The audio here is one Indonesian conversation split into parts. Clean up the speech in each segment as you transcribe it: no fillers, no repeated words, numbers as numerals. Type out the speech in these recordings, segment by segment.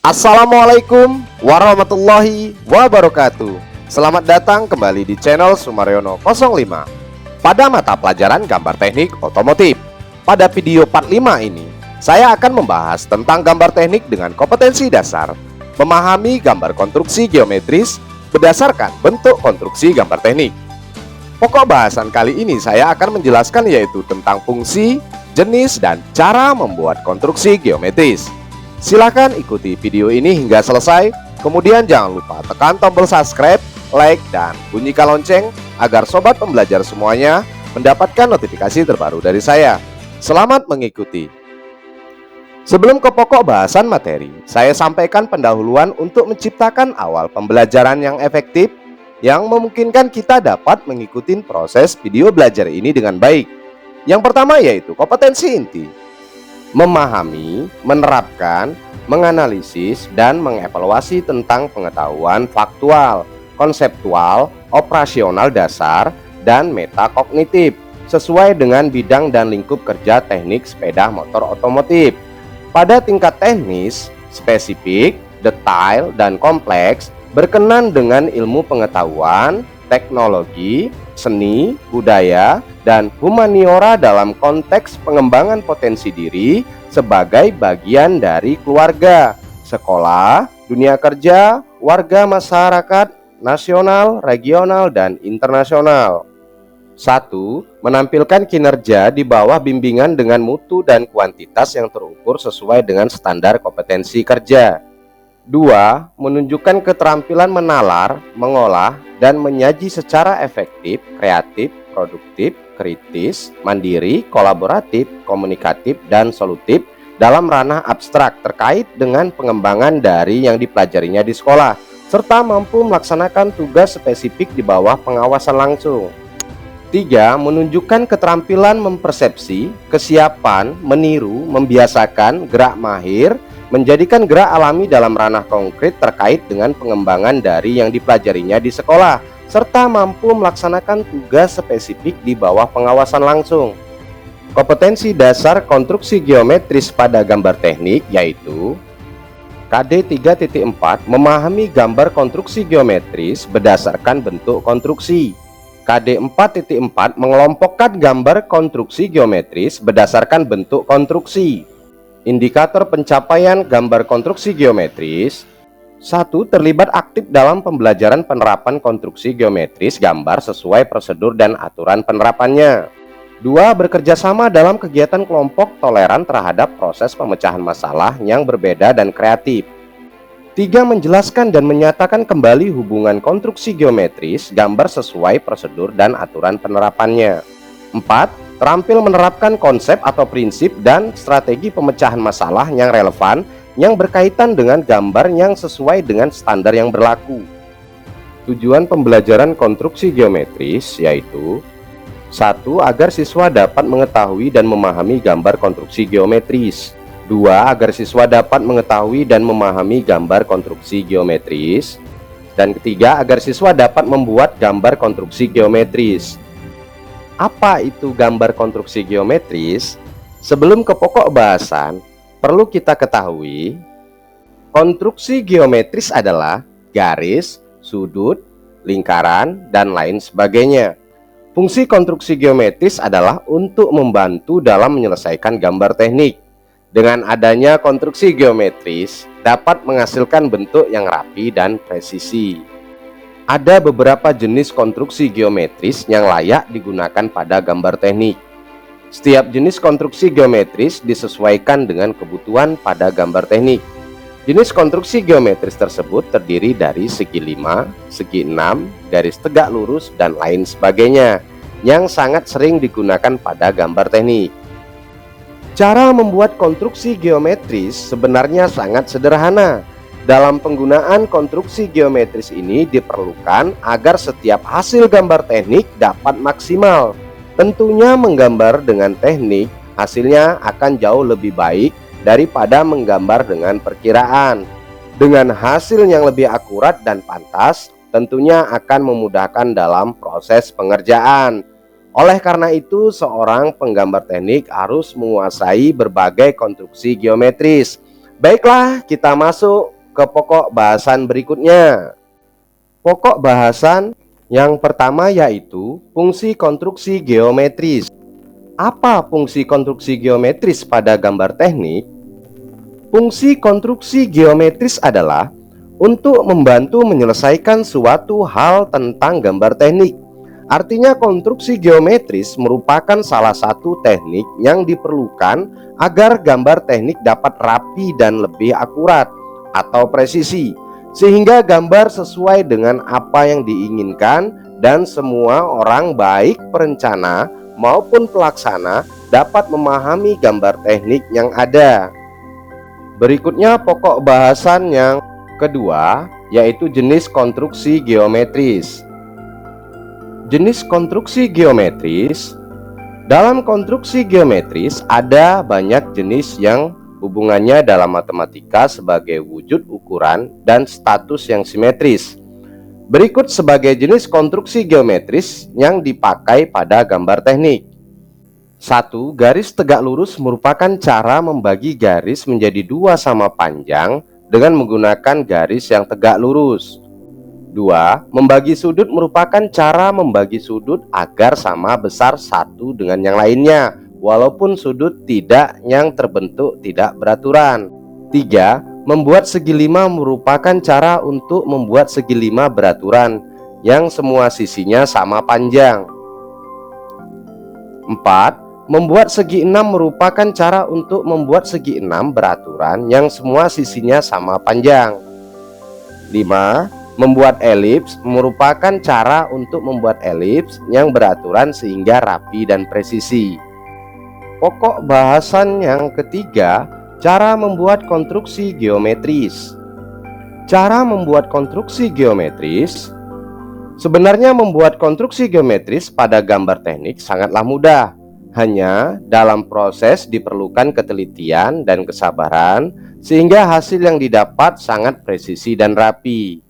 Assalamualaikum warahmatullahi wabarakatuh. Selamat datang kembali di channel Sumaryono 05 pada mata pelajaran gambar teknik otomotif. Pada video part 5 ini, saya akan membahas tentang gambar teknik dengan kompetensi dasar, memahami gambar konstruksi geometris berdasarkan bentuk konstruksi gambar teknik. Pokok bahasan kali ini saya akan menjelaskan yaitu tentang fungsi, jenis, dan cara membuat konstruksi geometris. Silahkan ikuti video ini hingga selesai. Kemudian jangan lupa tekan tombol subscribe, like, dan bunyikan lonceng agar sobat pembelajar semuanya mendapatkan notifikasi terbaru dari saya. Selamat mengikuti. Sebelum ke pokok bahasan materi, saya sampaikan pendahuluan untuk menciptakan awal pembelajaran yang efektif yang memungkinkan kita dapat mengikuti proses video belajar ini dengan baik. Yang pertama yaitu kompetensi inti: memahami, menerapkan, menganalisis, dan mengevaluasi tentang pengetahuan faktual, konseptual, operasional dasar, dan metakognitif sesuai dengan bidang dan lingkup kerja teknik sepeda motor otomotif. Pada tingkat teknis, spesifik, detail, dan kompleks berkenan dengan ilmu pengetahuan, teknologi, seni, budaya, dan humaniora dalam konteks pengembangan potensi diri sebagai bagian dari keluarga, sekolah, dunia kerja, warga masyarakat, nasional, regional, dan internasional. 1. Menampilkan kinerja di bawah bimbingan dengan mutu dan kuantitas yang terukur sesuai dengan standar kompetensi kerja. 2. Menunjukkan keterampilan menalar, mengolah, dan menyaji secara efektif, kreatif, produktif, kritis, mandiri, kolaboratif, komunikatif, dan solutif dalam ranah abstrak terkait dengan pengembangan dari yang dipelajarinya di sekolah, serta mampu melaksanakan tugas spesifik di bawah pengawasan langsung. 3. Menunjukkan keterampilan mempersepsi, kesiapan, meniru, membiasakan, gerak mahir, menjadikan gerak alami dalam ranah konkret terkait dengan pengembangan dari yang dipelajarinya di sekolah, serta mampu melaksanakan tugas spesifik di bawah pengawasan langsung. Kompetensi dasar konstruksi geometris pada gambar teknik yaitu KD 3.4 memahami gambar konstruksi geometris berdasarkan bentuk konstruksi. KD 4.4 mengelompokkan gambar konstruksi geometris berdasarkan bentuk konstruksi. Indikator pencapaian gambar konstruksi geometris: 1. Terlibat aktif dalam pembelajaran penerapan konstruksi geometris gambar sesuai prosedur dan aturan penerapannya. 2. Bekerja sama dalam kegiatan kelompok toleran terhadap proses pemecahan masalah yang berbeda dan kreatif. 3. Menjelaskan dan menyatakan kembali hubungan konstruksi geometris gambar sesuai prosedur dan aturan penerapannya. 4. Terampil menerapkan konsep atau prinsip dan strategi pemecahan masalah yang relevan yang berkaitan dengan gambar yang sesuai dengan standar yang berlaku. Tujuan pembelajaran konstruksi geometris yaitu: 1. Agar siswa dapat mengetahui dan memahami gambar konstruksi geometris. 2. Agar siswa dapat mengetahui dan memahami gambar konstruksi geometris. Dan ketiga, agar siswa dapat membuat gambar konstruksi geometris. Apa itu gambar konstruksi geometris? Sebelum ke pokok bahasan, perlu kita ketahui, konstruksi geometris adalah garis, sudut, lingkaran, dan lain sebagainya. Fungsi konstruksi geometris adalah untuk membantu dalam menyelesaikan gambar teknik. Dengan adanya konstruksi geometris, dapat menghasilkan bentuk yang rapi dan presisi. Ada beberapa jenis konstruksi geometris yang layak digunakan pada gambar teknik. Setiap jenis konstruksi geometris disesuaikan dengan kebutuhan pada gambar teknik. Jenis konstruksi geometris tersebut terdiri dari segi 5, segi 6, garis tegak lurus, dan lain sebagainya yang sangat sering digunakan pada gambar teknik. Cara membuat konstruksi geometris sebenarnya sangat sederhana. Dalam penggunaan konstruksi geometris ini diperlukan agar setiap hasil gambar teknik dapat maksimal. Tentunya menggambar dengan teknik hasilnya akan jauh lebih baik daripada menggambar dengan perkiraan. Dengan hasil yang lebih akurat dan pantas, tentunya akan memudahkan dalam proses pengerjaan. Oleh karena itu, seorang penggambar teknik harus menguasai berbagai konstruksi geometris, Baiklah, kita masuk ke pokok bahasan berikutnya. Pokok bahasan yang pertama yaitu fungsi konstruksi geometris. Apa fungsi konstruksi geometris pada gambar teknik? Fungsi konstruksi geometris adalah untuk membantu menyelesaikan suatu hal tentang gambar teknik. Artinya konstruksi geometris merupakan salah satu teknik yang diperlukan agar gambar teknik dapat rapi dan lebih akurat atau presisi, sehingga gambar sesuai dengan apa yang diinginkan dan semua orang baik perencana maupun pelaksana dapat memahami gambar teknik yang ada. Berikutnya pokok bahasan yang kedua yaitu jenis konstruksi geometris. Jenis konstruksi geometris. Dalam konstruksi geometris ada banyak jenis yang hubungannya dalam matematika sebagai wujud ukuran dan status yang simetris. Berikut sebagai jenis konstruksi geometris yang dipakai pada gambar teknik. 1. Garis tegak lurus merupakan cara membagi garis menjadi dua sama panjang dengan menggunakan garis yang tegak lurus. 2. Membagi sudut merupakan cara membagi sudut agar sama besar satu dengan yang lainnya, walaupun sudut yang terbentuk tidak beraturan. 3. Membuat segi lima merupakan cara untuk membuat segi lima beraturan yang semua sisinya sama panjang. 4. Membuat segi enam merupakan cara untuk membuat segi enam beraturan yang semua sisinya sama panjang. 5. Membuat elips merupakan cara untuk membuat elips yang beraturan sehingga rapi dan presisi. Pokok bahasan yang ketiga, cara membuat konstruksi geometris. Cara membuat konstruksi geometris. Sebenarnya membuat konstruksi geometris pada gambar teknik sangatlah mudah. Hanya dalam proses diperlukan ketelitian dan kesabaran sehingga hasil yang didapat sangat presisi dan rapi.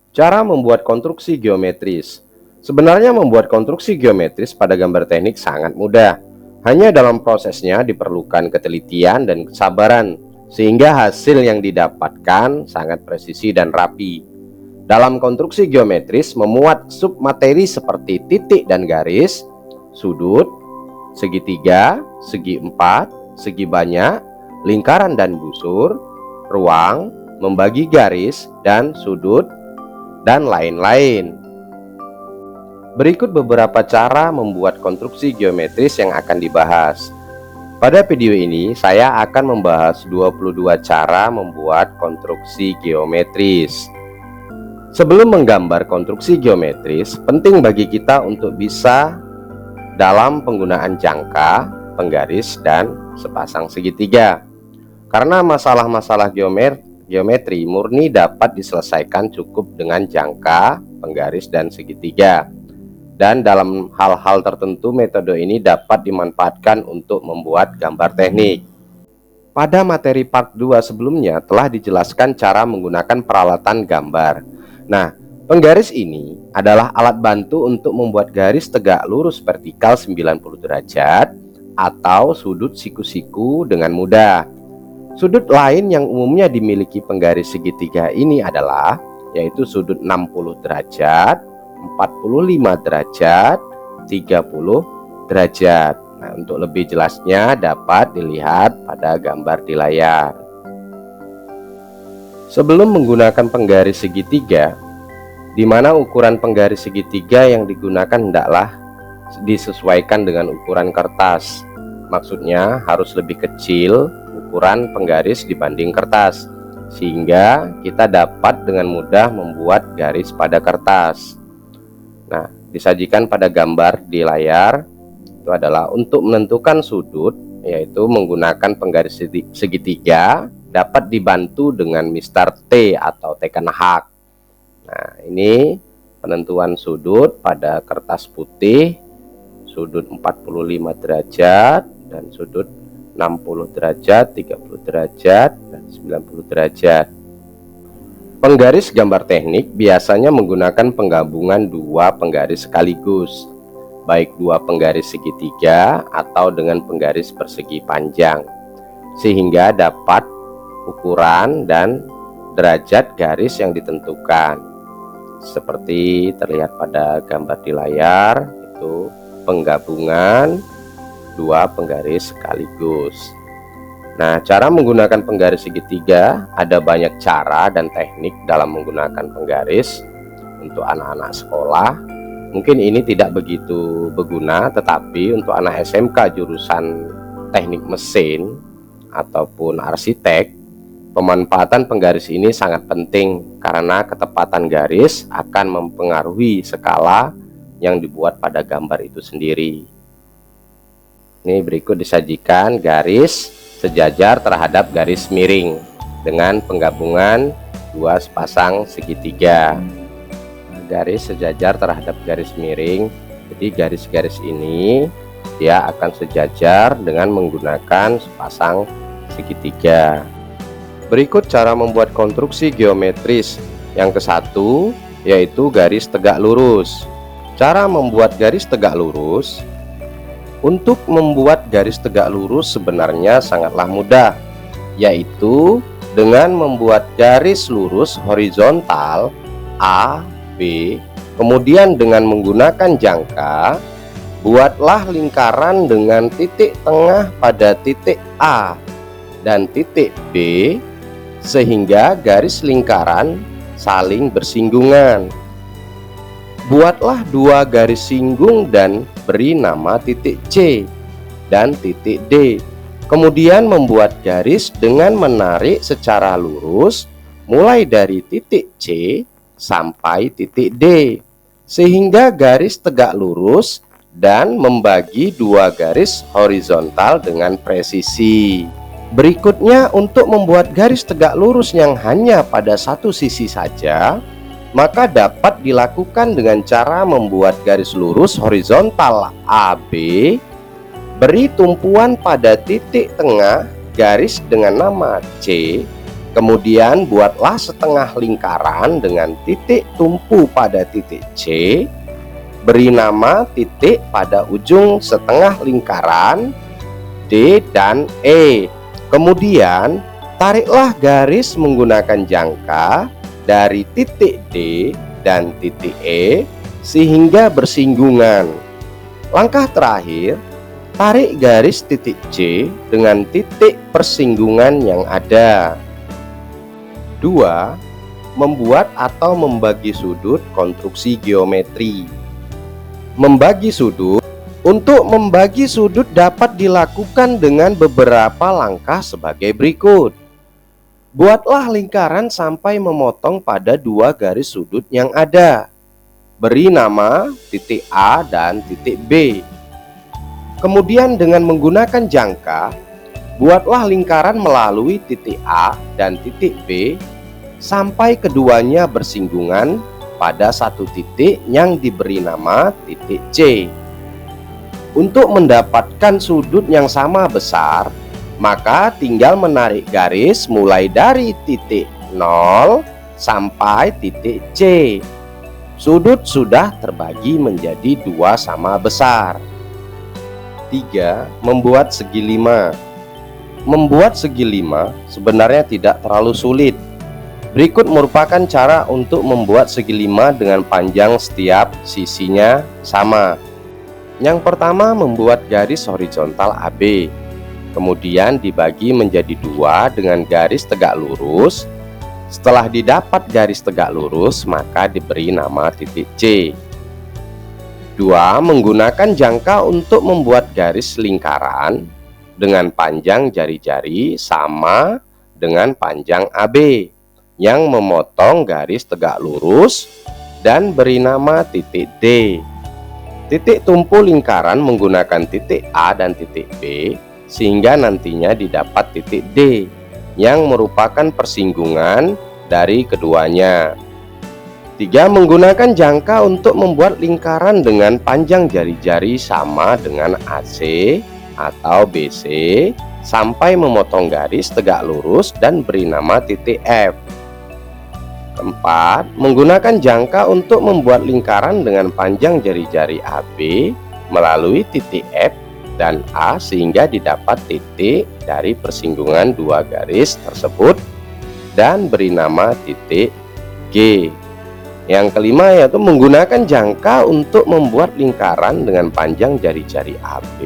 Cara membuat konstruksi geometris. Sebenarnya membuat konstruksi geometris pada gambar teknik sangat mudah. Hanya dalam prosesnya diperlukan ketelitian dan kesabaran sehingga hasil yang didapatkan sangat presisi dan rapi. Dalam konstruksi geometris memuat submateri seperti titik dan garis, sudut, segitiga, segi empat, segi banyak, lingkaran dan busur, ruang, membagi garis dan sudut, dan lain-lain. Berikut beberapa cara membuat konstruksi geometris yang akan dibahas. Pada video ini saya akan membahas 22 cara membuat konstruksi geometris. Sebelum menggambar konstruksi geometris, penting bagi kita untuk bisa dalam penggunaan jangka, penggaris, dan sepasang segitiga. Karena masalah-masalah geometri murni dapat diselesaikan cukup dengan jangka, penggaris, dan segitiga. Dan dalam hal-hal tertentu metode ini dapat dimanfaatkan untuk membuat gambar teknik. Pada materi part 2 sebelumnya telah dijelaskan cara menggunakan peralatan gambar. Nah, penggaris ini adalah alat bantu untuk membuat garis tegak lurus vertikal 90 derajat atau sudut siku-siku dengan mudah. Sudut lain yang umumnya dimiliki penggaris segitiga ini adalah yaitu sudut 60 derajat, 45 derajat, 30 derajat. Nah, untuk lebih jelasnya dapat dilihat pada gambar di layar. Sebelum menggunakan penggaris segitiga, di mana ukuran penggaris segitiga yang digunakan hendaklah disesuaikan dengan ukuran kertas. Maksudnya harus lebih kecil ukuran penggaris dibanding kertas, sehingga kita dapat dengan mudah membuat garis pada kertas. Nah, disajikan pada gambar di layar itu adalah untuk menentukan sudut, yaitu menggunakan penggaris segitiga dapat dibantu dengan mistar T atau tekan hak. Nah, ini penentuan sudut pada kertas putih, sudut 45 derajat dan sudut 60 derajat, 30 derajat, dan 90 derajat. Penggaris gambar teknik biasanya menggunakan penggabungan dua penggaris sekaligus, baik dua penggaris segitiga atau dengan penggaris persegi panjang, sehingga dapat ukuran dan derajat garis yang ditentukan. Seperti terlihat pada gambar di layar, itu penggabungan dua penggaris sekaligus. Nah, cara menggunakan penggaris segitiga ada banyak cara dan teknik dalam menggunakan penggaris. Untuk anak-anak sekolah mungkin ini tidak begitu berguna, tetapi untuk anak SMK jurusan teknik mesin ataupun arsitek, pemanfaatan penggaris ini sangat penting karena ketepatan garis akan mempengaruhi skala yang dibuat pada gambar itu sendiri. Ini berikut disajikan garis sejajar terhadap garis miring dengan penggabungan dua sepasang segitiga. Garis sejajar terhadap garis miring, jadi garis-garis ini dia akan sejajar dengan menggunakan sepasang segitiga. Berikut cara membuat konstruksi geometris yang ke-1, yaitu garis tegak lurus. Cara membuat garis tegak lurus. Untuk membuat garis tegak lurus sebenarnya sangatlah mudah, yaitu dengan membuat garis lurus horizontal A, B, kemudian dengan menggunakan jangka, buatlah lingkaran dengan titik tengah pada titik A dan titik B, sehingga garis lingkaran saling bersinggungan. Buatlah dua garis singgung dan beri nama titik C dan titik D. Kemudian membuat garis dengan menarik secara lurus mulai dari titik C sampai titik D, sehingga garis tegak lurus dan membagi dua garis horizontal dengan presisi. Berikutnya, untuk membuat garis tegak lurus yang hanya pada satu sisi saja, maka dapat dilakukan dengan cara membuat garis lurus horizontal AB, beri tumpuan pada titik tengah garis dengan nama C, kemudian buatlah setengah lingkaran dengan titik tumpu pada titik C, beri nama titik pada ujung setengah lingkaran D dan E. Kemudian tariklah garis menggunakan jangka dari titik D dan titik E sehingga bersinggungan. Langkah terakhir, tarik garis titik C dengan titik persinggungan yang ada. 2. Membuat atau membagi sudut konstruksi geometri. Membagi sudut. Untuk membagi sudut dapat dilakukan dengan beberapa langkah sebagai berikut. Buatlah lingkaran sampai memotong pada dua garis sudut yang ada. Beri nama titik A dan titik B. Kemudian dengan menggunakan jangka, buatlah lingkaran melalui titik A dan titik B sampai keduanya bersinggungan pada satu titik yang diberi nama titik C. Untuk mendapatkan sudut yang sama besar, maka tinggal menarik garis mulai dari titik 0 sampai titik C. Sudut sudah terbagi menjadi dua sama besar. 3. Membuat segi 5. Membuat segi 5 sebenarnya tidak terlalu sulit. Berikut merupakan cara untuk membuat segi 5 dengan panjang setiap sisinya sama. Yang pertama, membuat garis horizontal AB, kemudian dibagi menjadi dua dengan garis tegak lurus. Setelah didapat garis tegak lurus, maka diberi nama titik C. 2. Menggunakan jangka untuk membuat garis lingkaran dengan panjang jari-jari sama dengan panjang AB yang memotong garis tegak lurus dan beri nama titik D. Titik tumpu lingkaran menggunakan titik A dan titik B sehingga nantinya didapat titik D yang merupakan persinggungan dari keduanya. 3. Menggunakan jangka untuk membuat lingkaran dengan panjang jari-jari sama dengan AC atau BC sampai memotong garis tegak lurus dan beri nama titik F. 4. Menggunakan jangka untuk membuat lingkaran dengan panjang jari-jari AB melalui titik F dan A sehingga didapat titik dari persinggungan dua garis tersebut dan beri nama titik G. Yang kelima yaitu menggunakan jangka untuk membuat lingkaran dengan panjang jari-jari AB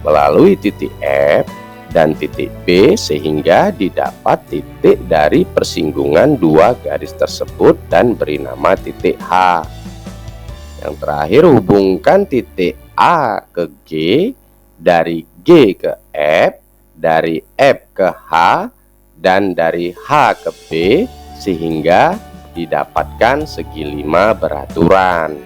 melalui titik F dan titik B sehingga didapat titik dari persinggungan dua garis tersebut dan beri nama titik H. Yang terakhir, hubungkan titik A ke G, dari G ke F, dari F ke H, dan dari H ke B sehingga didapatkan segi lima beraturan.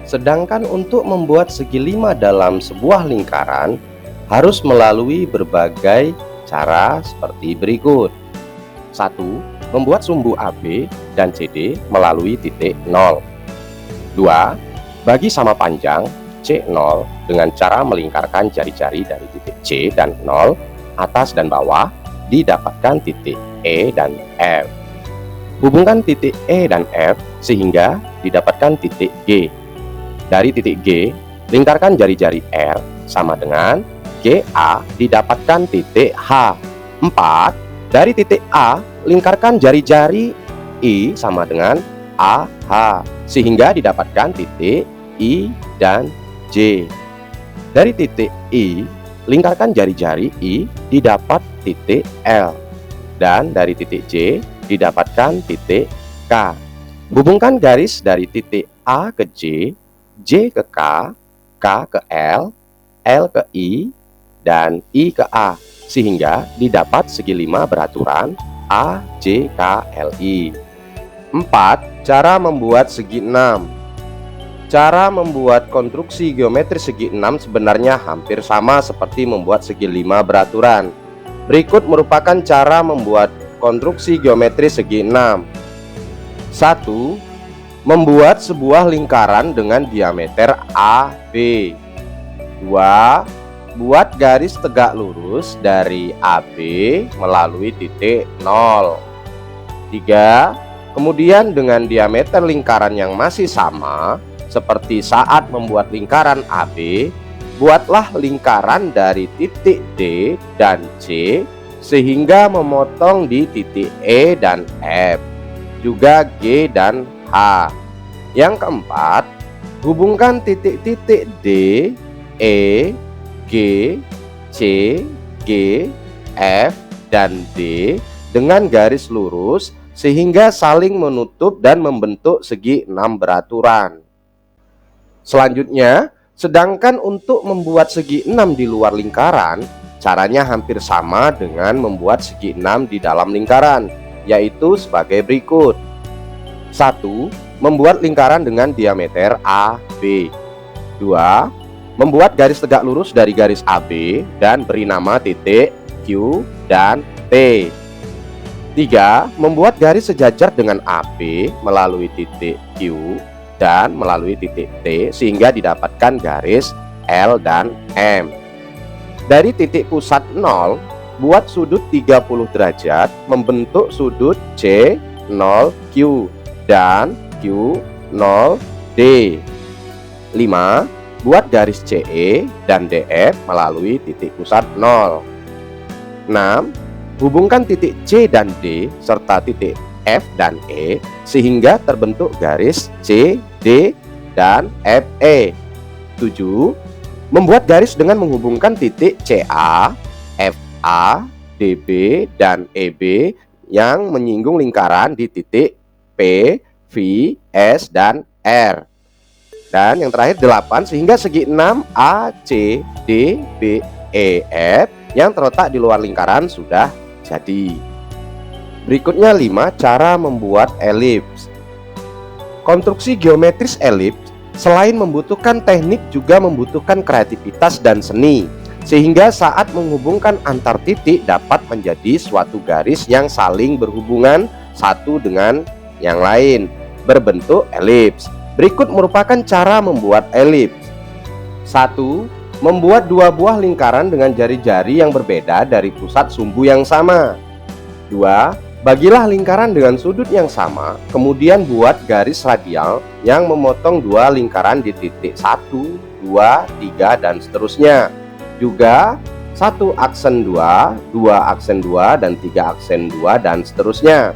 Sedangkan untuk membuat segi lima dalam sebuah lingkaran harus melalui berbagai cara seperti berikut. 1. Membuat sumbu AB dan CD melalui titik 0. 2. Bagi sama panjang C0 dengan cara melingkarkan jari-jari dari titik C dan 0 atas dan bawah didapatkan titik E dan F. Hubungkan titik E dan F sehingga didapatkan titik G. Dari titik G, lingkarkan jari-jari R sama dengan GA didapatkan titik H. 4. Dari titik A, lingkarkan jari-jari I sama dengan AH sehingga didapatkan titik I dan J. Dari titik I, lingkarkan jari-jari I didapat titik L. Dan dari titik J didapatkan titik K. Hubungkan garis dari titik A ke J, J ke K, K ke L, L ke I, dan I ke A sehingga didapat segi lima beraturan AJKLI. 4. Cara membuat segi 6. Cara membuat konstruksi geometri segi 6 sebenarnya hampir sama seperti membuat segi 5 beraturan. Berikut merupakan cara membuat konstruksi geometri segi 6. 1. Membuat sebuah lingkaran dengan diameter AB. 2. Buat garis tegak lurus dari AB melalui titik 0. 3. Kemudian dengan diameter lingkaran yang masih sama seperti saat membuat lingkaran AB, buatlah lingkaran dari titik D dan C sehingga memotong di titik E dan F, juga G dan H. Yang keempat, hubungkan titik-titik D, E, G, C, G, F, dan D dengan garis lurus sehingga saling menutup dan membentuk segi 6 beraturan. Selanjutnya, sedangkan untuk membuat segi 6 di luar lingkaran, caranya hampir sama dengan membuat segi 6 di dalam lingkaran, yaitu sebagai berikut. 1. Membuat lingkaran dengan diameter AB. 2. Membuat garis tegak lurus dari garis AB dan beri nama titik Q dan T. 3. Membuat garis sejajar dengan AB melalui titik Q dan melalui titik T sehingga didapatkan garis L dan M. Dari titik pusat 0, buat sudut 30 derajat membentuk sudut C0Q dan Q0D. 5. Buat garis CE dan DF melalui titik pusat 0. 6. Hubungkan titik C dan D serta titik F dan E sehingga terbentuk garis C, D, dan FE. 7. Membuat garis dengan menghubungkan titik CA, FA, DB, dan EB yang menyinggung lingkaran di titik P, V, S, dan R. Dan yang terakhir 8, sehingga segi 6 A, C, D, B, E, F yang terletak di luar lingkaran sudah jadi. Berikutnya 5. Cara membuat elips. Konstruksi geometris elips selain membutuhkan teknik juga membutuhkan kreativitas dan seni, sehingga saat menghubungkan antar titik dapat menjadi suatu garis yang saling berhubungan satu dengan yang lain berbentuk elips. Berikut merupakan cara membuat elips. 1. Membuat dua buah lingkaran dengan jari-jari yang berbeda dari pusat sumbu yang sama. 2. Bagilah lingkaran dengan sudut yang sama, kemudian buat garis radial yang memotong dua lingkaran di titik 1, 2, 3, dan seterusnya. Juga 1 aksen 2, 2 aksen 2, dan 3 aksen 2, dan seterusnya.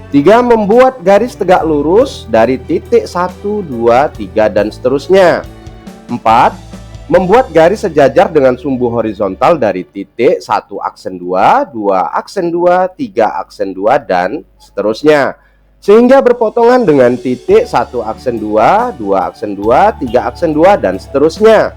3. Membuat garis tegak lurus dari titik 1, 2, 3, dan seterusnya. 4. Membuat garis sejajar dengan sumbu horizontal dari titik 1 aksen 2, 2 aksen 2, 3 aksen 2, dan seterusnya, sehingga berpotongan dengan titik 1 aksen 2, 2 aksen 2, 3 aksen 2, dan seterusnya.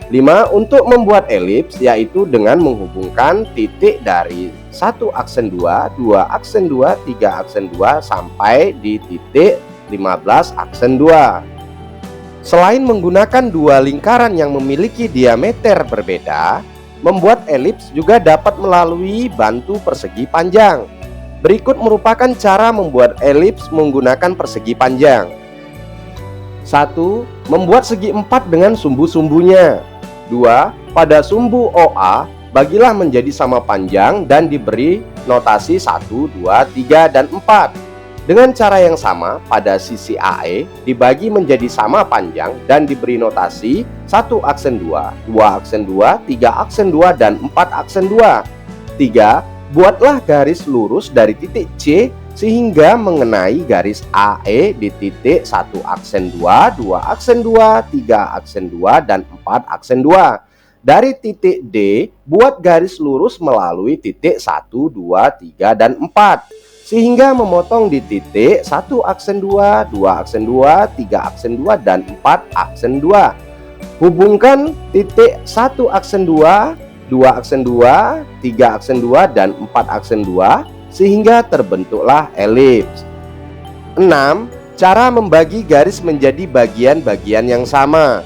5. Untuk membuat elips, yaitu dengan menghubungkan titik dari 1 aksen 2, 2 aksen 2, 3 aksen 2 sampai di titik 15 aksen 2. Selain menggunakan dua lingkaran yang memiliki diameter berbeda, membuat elips juga dapat melalui bantu persegi panjang. Berikut merupakan cara membuat elips menggunakan persegi panjang. 1. Membuat segi 4 dengan sumbu-sumbunya. 2. Pada sumbu OA, bagilah menjadi sama panjang dan diberi notasi 1, 2, 3, dan 4. Dengan cara yang sama, pada sisi AE dibagi menjadi sama panjang dan diberi notasi 1 aksen 2, 2 aksen 2, 3 aksen 2, dan 4 aksen 2. 3. Buatlah garis lurus dari titik C sehingga mengenai garis AE di titik 1 aksen 2, 2 aksen 2, 3 aksen 2, dan 4 aksen 2. Dari titik D, buat garis lurus melalui titik 1, 2, 3, dan 4, sehingga memotong di titik 1 aksen 2, 2 aksen 2, 3 aksen 2, dan 4 aksen 2. Hubungkan titik 1 aksen 2, 2 aksen 2, 3 aksen 2, dan 4 aksen 2, sehingga terbentuklah elips. 6. Cara membagi garis menjadi bagian-bagian yang sama.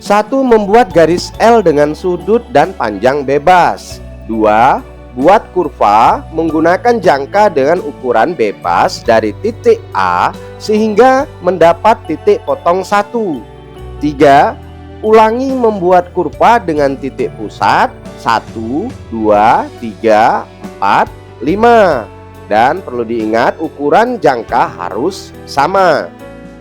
1. Membuat garis L dengan sudut dan panjang bebas. 2. Buat kurva menggunakan jangka dengan ukuran bebas dari titik A sehingga mendapat titik potong 1. 3. Ulangi membuat kurva dengan titik pusat 1, 2, 3, 4, 5. Dan perlu diingat ukuran jangka harus sama.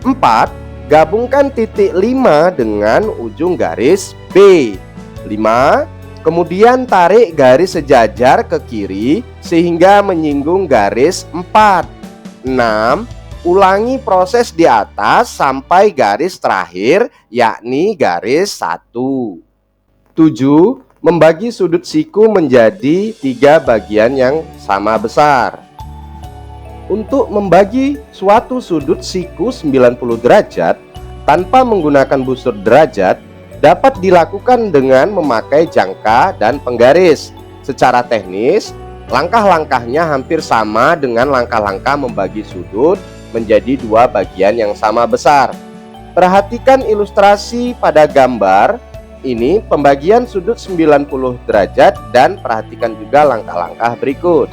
4. Gabungkan titik 5 dengan ujung garis B. 5. Kemudian tarik garis sejajar ke kiri sehingga menyinggung garis 4. 6. Ulangi proses di atas sampai garis terakhir, yakni garis 1. 7. Membagi sudut siku menjadi 3 bagian yang sama besar. Untuk membagi suatu sudut siku 90 derajat tanpa menggunakan busur derajat dapat dilakukan dengan memakai jangka dan penggaris. Secara teknis, langkah-langkahnya hampir sama dengan langkah-langkah membagi sudut menjadi 2 bagian yang sama besar. Perhatikan ilustrasi pada gambar ini pembagian sudut 90 derajat dan perhatikan juga langkah-langkah berikut.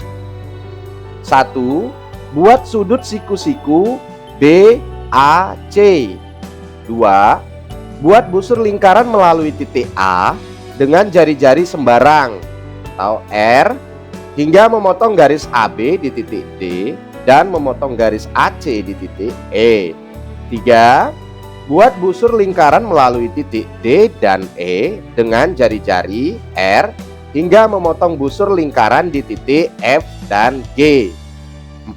1. Buat sudut siku-siku BAC. 2. Buat busur lingkaran melalui titik A dengan jari-jari sembarang atau R hingga memotong garis AB di titik D dan memotong garis AC di titik E. 3. Buat busur lingkaran melalui titik D dan E dengan jari-jari R hingga memotong busur lingkaran di titik F dan G.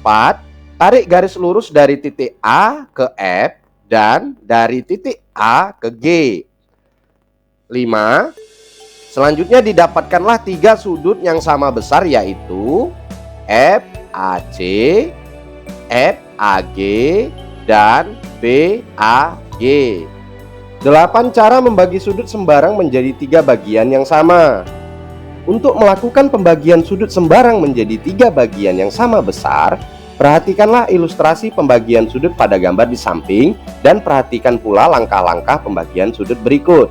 4. Tarik garis lurus dari titik A ke F dan dari titik A ke G. 5. Selanjutnya didapatkanlah 3 sudut yang sama besar, yaitu FAC, FAG, dan BAG. 8 cara membagi sudut sembarang menjadi 3 bagian yang sama. Untuk melakukan pembagian sudut sembarang menjadi 3 bagian yang sama besar, perhatikanlah ilustrasi pembagian sudut pada gambar di samping dan perhatikan pula langkah-langkah pembagian sudut berikut.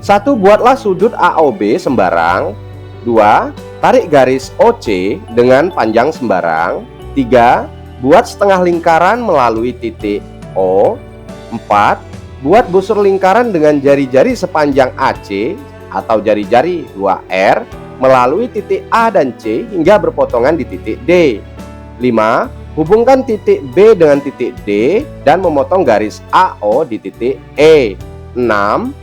1. Buatlah sudut AOB sembarang. 2. Tarik garis OC dengan panjang sembarang. 3. Buat setengah lingkaran melalui titik O. 4. Buat busur lingkaran dengan jari-jari sepanjang AC atau jari-jari 2R melalui titik A dan C hingga berpotongan di titik D. 5. Hubungkan titik B dengan titik D dan memotong garis AO di titik E. 6.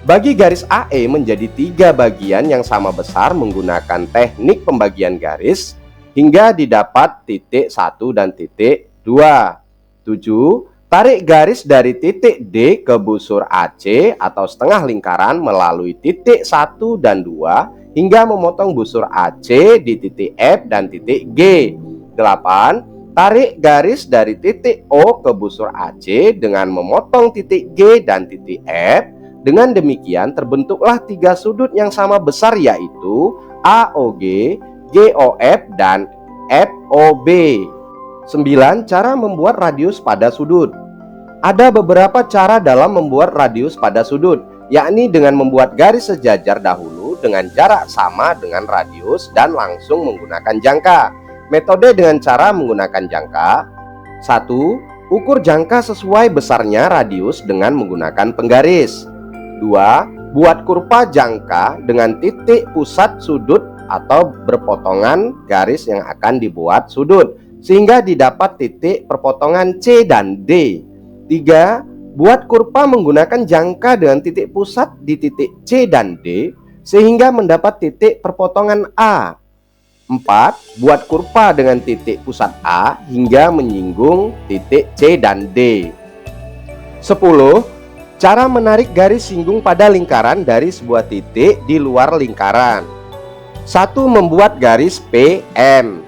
Bagi garis AE menjadi 3 bagian yang sama besar menggunakan teknik pembagian garis hingga didapat titik 1 dan titik 2. 7. Tarik garis dari titik D ke busur AC atau setengah lingkaran melalui titik 1 dan 2 hingga memotong busur AC di titik F dan titik G. 8. Tarik garis dari titik O ke busur AC dengan memotong titik G dan titik F. Dengan demikian terbentuklah 3 sudut yang sama besar, yaitu AOG, GOF, dan FOB. 9. Cara membuat radius pada sudut. Ada beberapa cara dalam membuat radius pada sudut, yakni dengan membuat garis sejajar dahulu dengan jarak sama dengan radius dan langsung menggunakan jangka. Metode dengan cara menggunakan jangka. 1. Ukur jangka sesuai besarnya radius dengan menggunakan penggaris. 2. Buat kurva jangka dengan titik pusat sudut atau berpotongan garis yang akan dibuat sudut sehingga didapat titik perpotongan C dan D. 3. Buat kurva menggunakan jangka dengan titik pusat di titik C dan D sehingga mendapat titik perpotongan A. 4. Buat kurva dengan titik pusat A hingga menyinggung titik C dan D. 10. Cara menarik garis singgung pada lingkaran dari sebuah titik di luar lingkaran. 1. Membuat garis PM.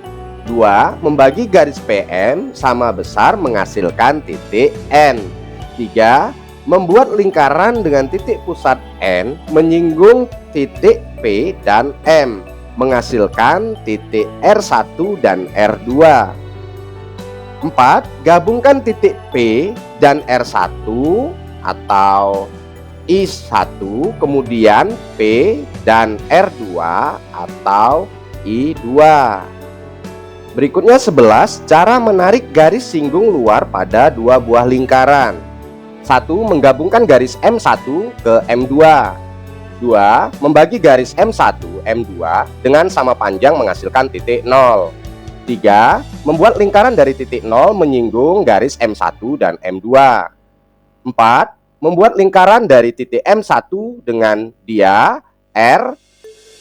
2. Membagi garis PM sama besar menghasilkan titik N. 3. Membuat lingkaran dengan titik pusat N menyinggung titik P dan M menghasilkan titik R1 dan R2. 4. Gabungkan titik P dan R1 atau I1 kemudian P dan R2 atau I2. Berikutnya 11. Cara menarik garis singgung luar pada 2 buah lingkaran. 1. Menggabungkan garis M1 ke M2. 2. Membagi garis M1, M2 dengan sama panjang menghasilkan titik 0. 3. Membuat lingkaran dari titik 0 menyinggung garis M1 dan M2. 4. Membuat lingkaran dari titik M1 dengan dia R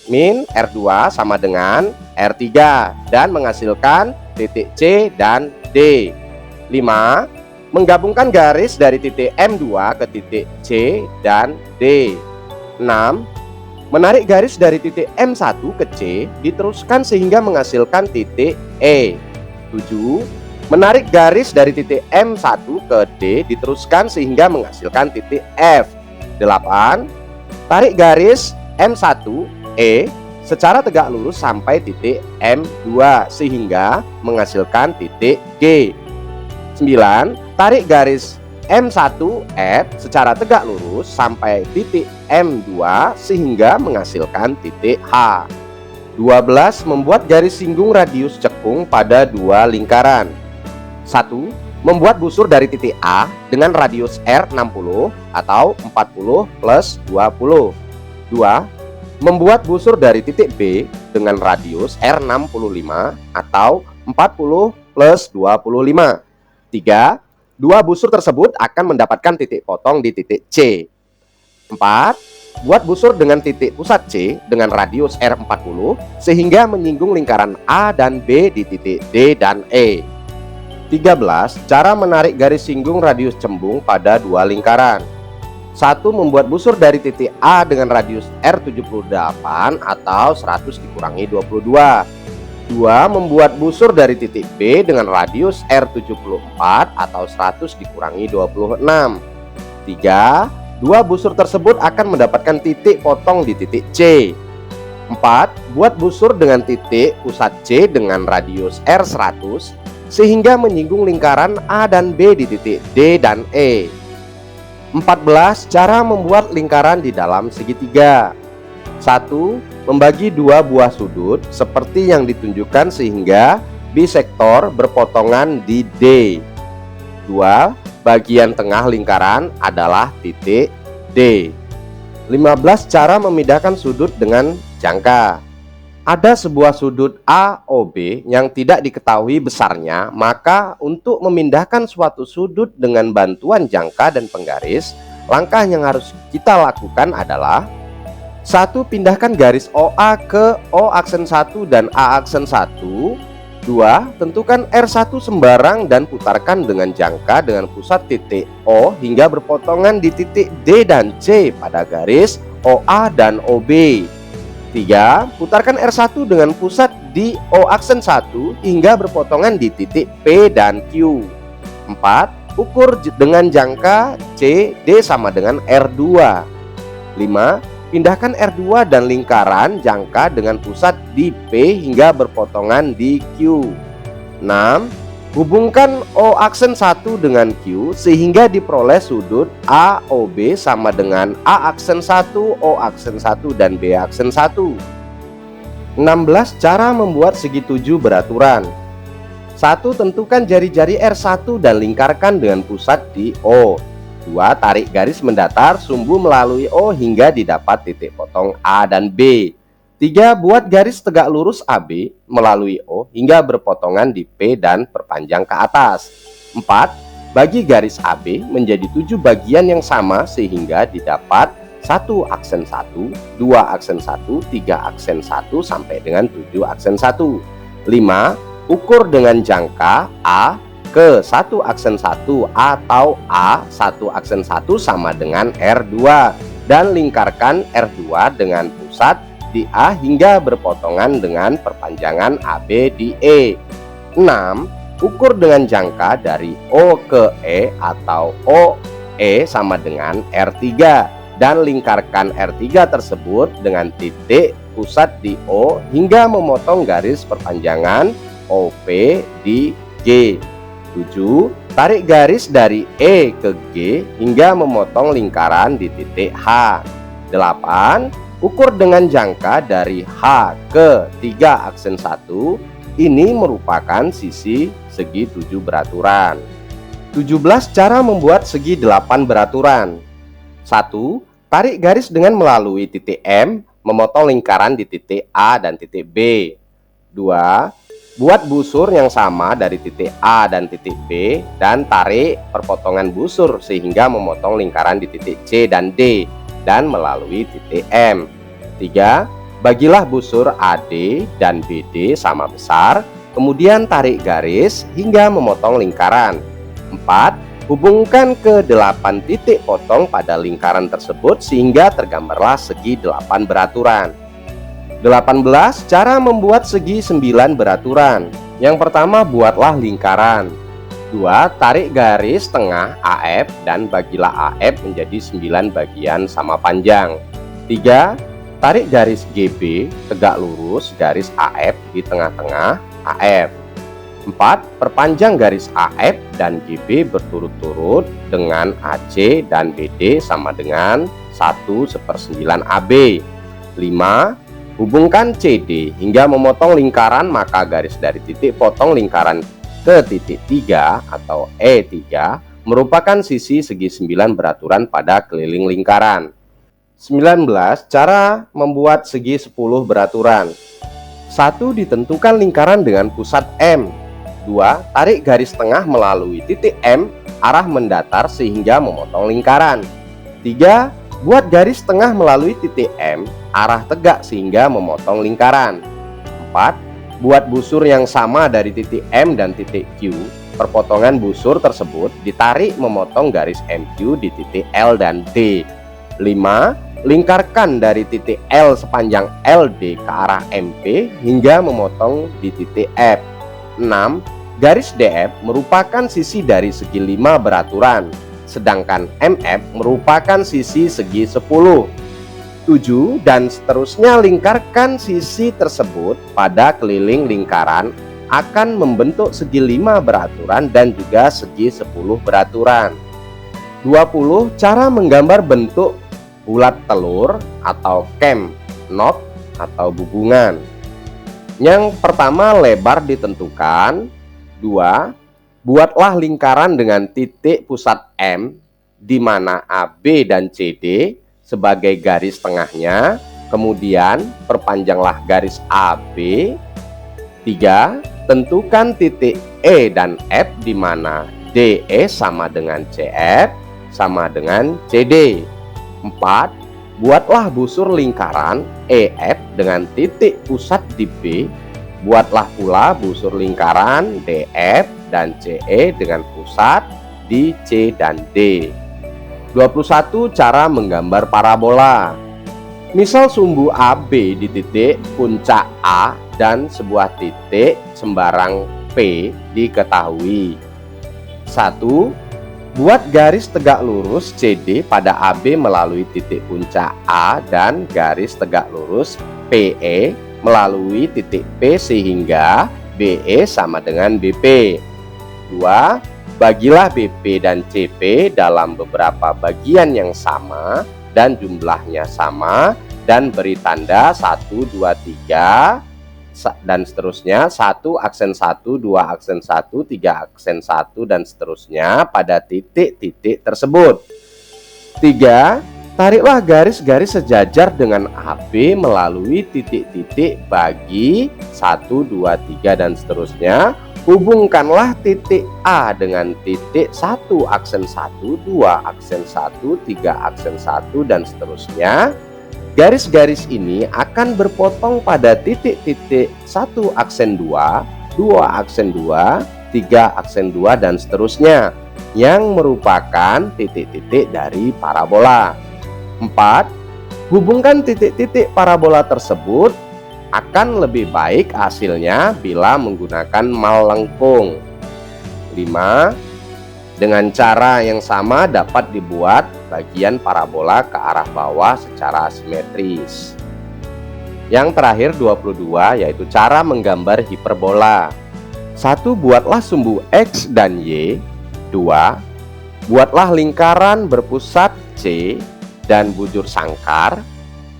min R2 sama dengan R3 dan menghasilkan titik C dan D. 5. Menggabungkan garis dari titik M2 ke titik C dan D. 6. Menarik garis dari titik M1 ke C diteruskan sehingga menghasilkan titik E. 7. Menarik garis dari titik M1 ke D diteruskan sehingga menghasilkan titik F. 8. Tarik garis M1 E secara tegak lurus sampai titik M2 sehingga menghasilkan titik G. 9. Tarik garis M1 F secara tegak lurus sampai titik M2 sehingga menghasilkan titik H. 12. Membuat garis singgung radius cekung pada 2 lingkaran. 1. Membuat busur dari titik A dengan radius R60 atau 40 plus 20. 2. Membuat busur dari titik B dengan radius R65 atau 40 plus 25. 3. 2 busur tersebut akan mendapatkan titik potong di titik C. 4. Buat busur dengan titik pusat C dengan radius R40 sehingga menyinggung lingkaran A dan B di titik D dan E. 13. Cara menarik garis singgung radius cembung pada 2 lingkaran. 1. Membuat busur dari titik A dengan radius R78 atau 100 dikurangi 22. 2. Membuat busur dari titik B dengan radius R74 atau 100 dikurangi 26. 3. 2 busur tersebut akan mendapatkan titik potong di titik C. 4. Buat busur dengan titik pusat C dengan radius R100 sehingga menyinggung lingkaran A dan B di titik D dan E. 14. Cara membuat lingkaran di dalam segitiga. 1. Membagi 2 buah sudut seperti yang ditunjukkan sehingga bisektor berpotongan di D. 2. Bagian tengah lingkaran adalah titik D. 15. Cara memindahkan sudut dengan jangka. Ada sebuah sudut AOB yang tidak diketahui besarnya, maka untuk memindahkan suatu sudut dengan bantuan jangka dan penggaris, langkah yang harus kita lakukan adalah: 1. Pindahkan garis OA ke O aksen 1 dan A aksen 1. 2. Tentukan R1 sembarang dan putarkan dengan jangka dengan pusat titik O hingga berpotongan di titik D dan C pada garis OA dan OB. 3. Putarkan R1 dengan pusat di O aksen 1 hingga berpotongan di titik P dan Q. 4. Ukur dengan jangka CD sama dengan R2. 5. Pindahkan R2 dan lingkaran jangka dengan pusat di P hingga berpotongan di Q. 6. Hubungkan O aksen 1 dengan Q sehingga diperoleh sudut AOB sama dengan A aksen 1, O aksen 1, dan B aksen 1. 16. Cara membuat segituju beraturan. 1. Tentukan jari-jari R1 dan lingkarkan dengan pusat di O. 2. Tarik garis mendatar sumbu melalui O hingga didapat titik potong A dan B. 3. Buat garis tegak lurus AB melalui O hingga berpotongan di P dan perpanjang ke atas. 4. Bagi garis AB menjadi 7 bagian yang sama sehingga didapat 1 aksen 1, 2 aksen 1, 3 aksen 1 sampai dengan 7 aksen 1. 5. Ukur dengan jangka A ke 1 aksen 1 atau A 1 aksen 1 sama dengan R2 dan lingkarkan R2 dengan pusat di A hingga berpotongan dengan perpanjangan AB di E. 6. Ukur dengan jangka dari O ke E atau OE sama dengan R3 dan lingkarkan R3 tersebut dengan titik pusat di O hingga memotong garis perpanjangan OP di G. 7. Tarik garis dari E ke G hingga memotong lingkaran di titik H. 8. Ukur dengan jangka dari H ke 3 aksen 1. Ini merupakan sisi segi 7 beraturan. 17. Cara membuat segi 8 beraturan. 1. Tarik garis dengan melalui titik M, memotong lingkaran di titik A dan titik B. 2. Buat busur yang sama dari titik A dan titik B dan tarik perpotongan busur sehingga memotong lingkaran di titik C dan D dan melalui titik M. 3. Bagilah busur AD dan BD sama besar, kemudian tarik garis hingga memotong lingkaran. 4. Hubungkan ke 8 titik potong pada lingkaran tersebut sehingga tergambarlah segi 8 beraturan. 18. Cara membuat segi 9 beraturan. Yang pertama, buatlah lingkaran. 2. Tarik garis tengah AF dan bagilah AF menjadi 9 bagian sama panjang. 3. Tarik garis GB tegak lurus garis AF di tengah-tengah AF. 4. Perpanjang garis AF dan GB berturut-turut dengan AC dan BD sama dengan 1/9 AB. 5. Hubungkan CD hingga memotong lingkaran, maka garis dari titik potong lingkaran ke titik 3 atau E3 merupakan sisi segi 9 beraturan pada keliling lingkaran. 19. Cara membuat segi 10 beraturan. 1. Ditentukan lingkaran dengan pusat M. 2. Tarik garis tengah melalui titik M arah mendatar sehingga memotong lingkaran. 3. Buat garis tengah melalui titik M arah tegak sehingga memotong lingkaran. 4. Buat busur yang sama dari titik M dan titik Q. Perpotongan busur tersebut ditarik memotong garis MQ di titik L dan D. 5. Lingkarkan dari titik L sepanjang LD ke arah MP hingga memotong di titik F. 6. Garis DF merupakan sisi dari segi 5 beraturan, sedangkan MF merupakan sisi segi 10. 7. Dan seterusnya, lingkarkan sisi tersebut pada keliling lingkaran akan membentuk segi 5 beraturan dan juga segi 10 beraturan. 20. Cara menggambar bentuk bulat telur atau cam, knot atau hubungan. Yang pertama, lebar ditentukan. 2. Buatlah lingkaran dengan titik pusat M di mana AB dan CD sebagai garis tengahnya. Kemudian perpanjanglah garis AB. 3. Tentukan titik E dan F di mana DE sama dengan CF. sama dengan CD. 4. Buatlah busur lingkaran EF dengan titik pusat di B. Buatlah pula busur lingkaran DF dan CE dengan pusat di C dan D. 21. Cara menggambar parabola. Misal sumbu AB di titik puncak A dan sebuah titik sembarang P diketahui. 1. Buat garis tegak lurus CD pada AB melalui titik puncak A dan garis tegak lurus PE melalui titik P sehingga BE sama dengan BP. 2. Bagilah BP dan CP dalam beberapa bagian yang sama dan jumlahnya sama dan beri tanda 1, 2, 3 dan seterusnya, 1 aksen 1, 2 aksen 1, 3 aksen 1 dan seterusnya pada titik-titik tersebut. 3. Tariklah garis-garis sejajar dengan AB melalui titik-titik bagi 1, 2, 3 dan seterusnya. Hubungkanlah titik A dengan titik 1 aksen 1, 2 aksen 1, 3 aksen 1 dan seterusnya. Garis-garis ini akan berpotong pada titik-titik 1 aksen 2, 2 aksen 2, 3 aksen 2 dan seterusnya yang merupakan titik-titik dari parabola. 4. Hubungkan titik-titik parabola tersebut. Akan lebih baik hasilnya bila menggunakan melengkung. 5. Dengan cara yang sama dapat dibuat bagian parabola ke arah bawah secara simetris. Yang terakhir 22 yaitu cara menggambar hiperbola. 1. Buatlah sumbu X dan Y. 2. Buatlah lingkaran berpusat C dan bujur sangkar.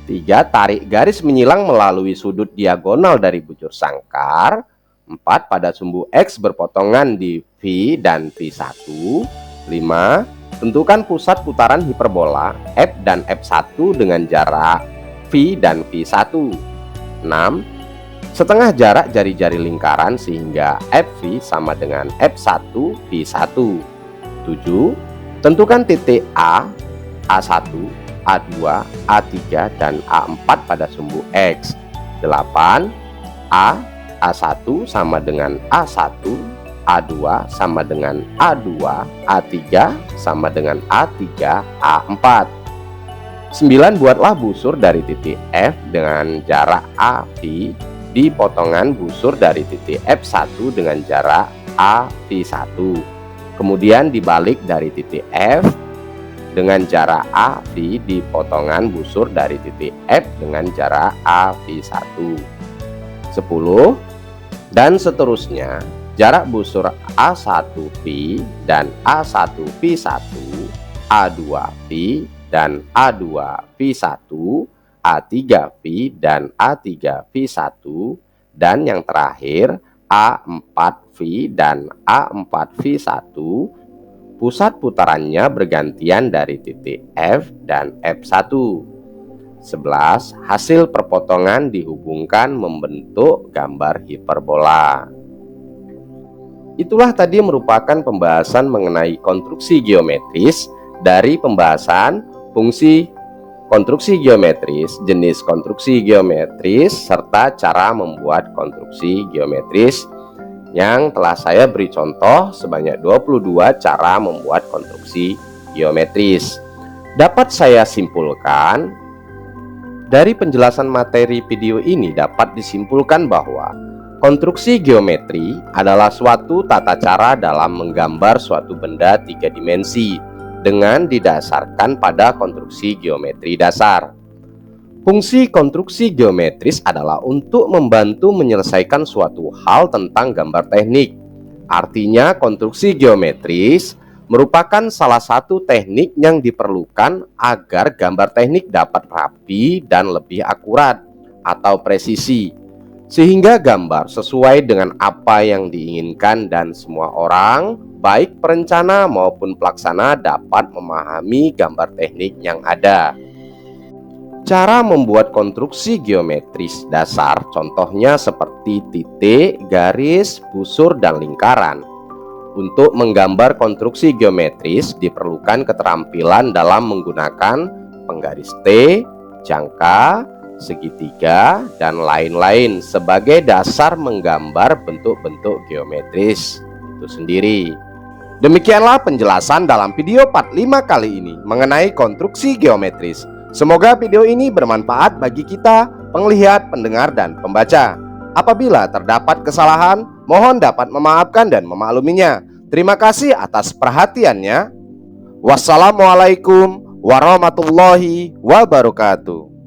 3. Tarik garis menyilang melalui sudut diagonal dari bujur sangkar. 4. Pada sumbu X berpotongan di V dan V1. 5. Tentukan pusat putaran hiperbola F dan F1 dengan jarak V dan V1. 6. Setengah jarak jari-jari lingkaran sehingga FV sama dengan F1 V1. 7. Tentukan titik A, A1, A2, A3, dan A4 pada sumbu X. 8. A, A1 sama dengan A1, A2 sama dengan A2, A3 sama dengan A3, A4. 9. Buatlah busur dari titik F dengan jarak AV di potongan busur dari titik F1 dengan jarak AV1. Kemudian dibalik dari titik F dengan jarak AV di potongan busur dari titik F dengan jarak AV1. 10. Dan seterusnya, jarak busur A1V dan A1V1, A2V dan A2V1, A3V dan A3V1, dan yang terakhir A4V dan A4V1. Pusat putarannya bergantian dari titik F dan F1. 11. Hasil perpotongan dihubungkan membentuk gambar hiperbola. Itulah tadi merupakan pembahasan mengenai konstruksi geometris dari pembahasan fungsi konstruksi geometris, jenis konstruksi geometris, serta cara membuat konstruksi geometris yang telah saya beri contoh sebanyak 22 cara membuat konstruksi geometris. Dapat saya simpulkan dari penjelasan materi video ini dapat disimpulkan bahwa konstruksi geometri adalah suatu tata cara dalam menggambar suatu benda 3 dimensi dengan didasarkan pada konstruksi geometri dasar. Fungsi konstruksi geometris adalah untuk membantu menyelesaikan suatu hal tentang gambar teknik. Artinya, konstruksi geometris merupakan salah satu teknik yang diperlukan agar gambar teknik dapat rapi dan lebih akurat atau presisi, sehingga gambar sesuai dengan apa yang diinginkan dan semua orang, baik perencana maupun pelaksana, dapat memahami gambar teknik yang ada. Cara membuat konstruksi geometris dasar contohnya seperti titik, garis, busur, dan lingkaran. Untuk menggambar konstruksi geometris diperlukan keterampilan dalam menggunakan penggaris T, jangka, segitiga, dan lain-lain sebagai dasar menggambar bentuk-bentuk geometris itu sendiri. Demikianlah penjelasan dalam video part 5 kali ini mengenai konstruksi geometris. Semoga video ini bermanfaat bagi kita, penglihat, pendengar, dan pembaca. Apabila terdapat kesalahan, mohon dapat memaafkan dan memakluminya. Terima kasih atas perhatiannya. Wassalamualaikum warahmatullahi wabarakatuh.